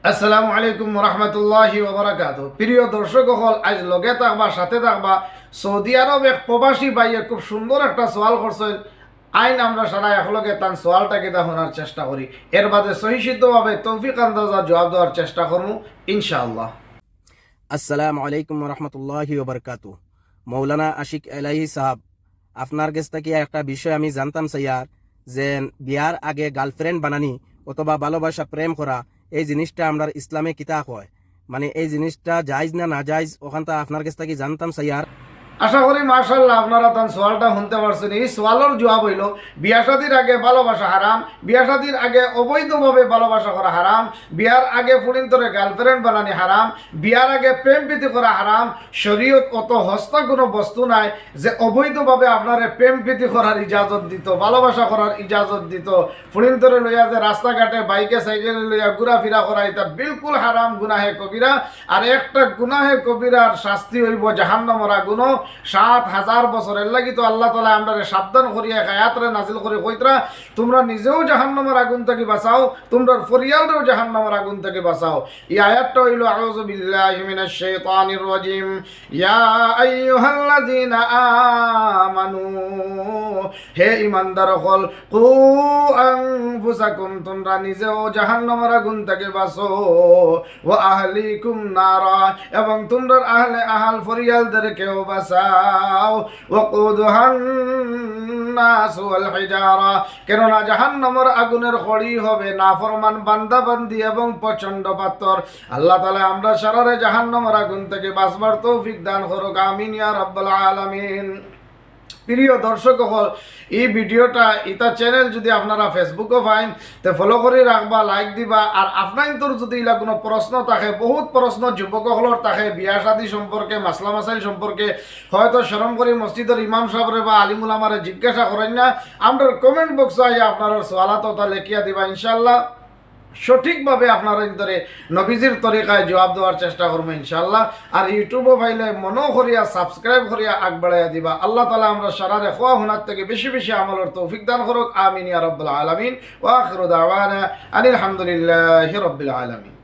আসসালামু আলাইকুম রহমতুল্লাহি ওবারাকাতু। প্রিয় দর্শক হল, আজ লগে থাকবা সাথে থাকবা সৌদি আরব এক প্রবাসী ভাইয়ে খুব সুন্দর একটা সোয়াল করছেন। আইন আমরা সারা একলগে তার সোয়ালটাকে শোনার চেষ্টা করি, এর বাদে সহিষ্ণুভাবে তৌফিক আন্দাজা জবাব দেওয়ার চেষ্টা করবো ইনশাআল্লাহ। আসসালামু আলাইকুম রহমতুল্লাহি ওবরকাতু। মৌলানা আশিক এলাহি সাহাব, আপনার কাছ থেকে একটা বিষয় আমি জানতাম স্যার, যে বিয়ার আগে গার্লফ্রেন্ড বানানি অথবা ভালোবাসা প্রেম করা, এই জিনিসটা আমরা ইসলামে কিতা হয়, মানে এই জিনিসটা জায়েজ না না জায়েজ, ওখানটা আপনার কাছ থেকে জানতাম স্যার। আশা করি মাশাআল্লাহ আপনারা তার সোয়ালটা শুনতে পারছেন। এই সোয়ালের জবাব হইল, বিয়া শাদির আগে ভালোবাসা হারাম, বিয়া শাদির আগে অবৈধভাবে ভালোবাসা করা হারাম, বিয়ার আগে ফুরিন্তরে গার্লফ্রেন্ড বানানি হারাম, বিয়ার আগে প্রেম প্রীতি করা হারাম। শরীয়ত অত হস্তা কোনো বস্তু নাই যে অবৈধভাবে আপনারে প্রেম প্রীতি করার ইজাজত দিত, ভালোবাসা করার ইজাজত দিত। ফুরিন্তরে লইয়া যে রাস্তাঘাটে বাইকে সাইকেলে লইয়া ঘোরাফেরা করা, এটা বিলকুল হারাম, গুনাহে কবিরা। আর একটা গুনাহে কবিরার শাস্তি হইব জাহান্নামের আগুন ৭,০০০ বছরের লাগি। তো আল্লাহ তাআলা আমরা সাবধান করিয়া আয়াতরে নাজিল করে কইতরা, তোমরা নিজেও জাহান্নামের আগুন থেকে বাঁচাও, তোমরা পরিয়ালরেও জাহান্নামের আগুন থেকে বাঁচাও। এই আয়াতটা হইল, আউযু বিল্লাহি মিনাশ শাইতানির রাজিম, ইয়া আইয়ুহাল্লাযীনা আমানু, হে ঈমানদার হল, কু আনফুসাকুম, তোমরা নিজেও জাহান্নামের আগুন থেকে বাঁচো, ওয়া আহলিকুম নারা, এবং তোমরা আহল পরিয়ালদেরকেও বাঁচাও, ওয়াকুদুহান নাস ওয়াল হিজারা, কেননা জাহান্নামের আগুনের খড়ি হবে নাফরমান বান্দা বান্দি এবং প্রচন্ড পাথর। আল্লাহ তাআলা আমরা সারারে জাহান্নামের আগুন থেকে বাঁচবার তৌফিক দান করুক, আমিন ইয়া রাব্বাল আলামিন। প্রিয় দর্শক হল, এই ভিডিওটা ইতা চ্যানেল যদি আপনারা ফেসবুকও পাইন তো ফলো করে রাখবা, লাইক দিবা। আর আপনার তোর যদি ইলা কোনো প্রশ্ন থাকে, বহুত প্রশ্ন যুবক হলর থাকে বিয়া শাদী সম্পর্কে, মাসলা মাসাইল সম্পর্কে, হয়তো শরম করে মসজিদের ইমাম সাহেবরে বা আলিমুল আমারে জিজ্ঞাসা করেন না, আমরা কমেন্ট বক্সে আইয়া আপনার সোয়ালাত ওটা লেখিয়া দিবা। ইনশাল্লাহ সঠিকভাবে আপনারা ইন্তরে নবীজির তরিকায় জবাব দেওয়ার চেষ্টা করবো ইনশাআল্লাহ। আর ইউটিউবও পাইলে মনো করিয়া সাবস্ক্রাইব করিয়া আগ বাড়াইয়া দিবা। আল্লাহ তাআলা আমরা সারারে খোয়া হুনার থেকে বেশি বেশি আমলের তৌফিক দান করুক, আমিন ইয়া রাব্বাল আলামিন। ওয়া আখিরু দাওয়ানা আনিল হামদুলিল্লাহি রাব্বিল আলামিন।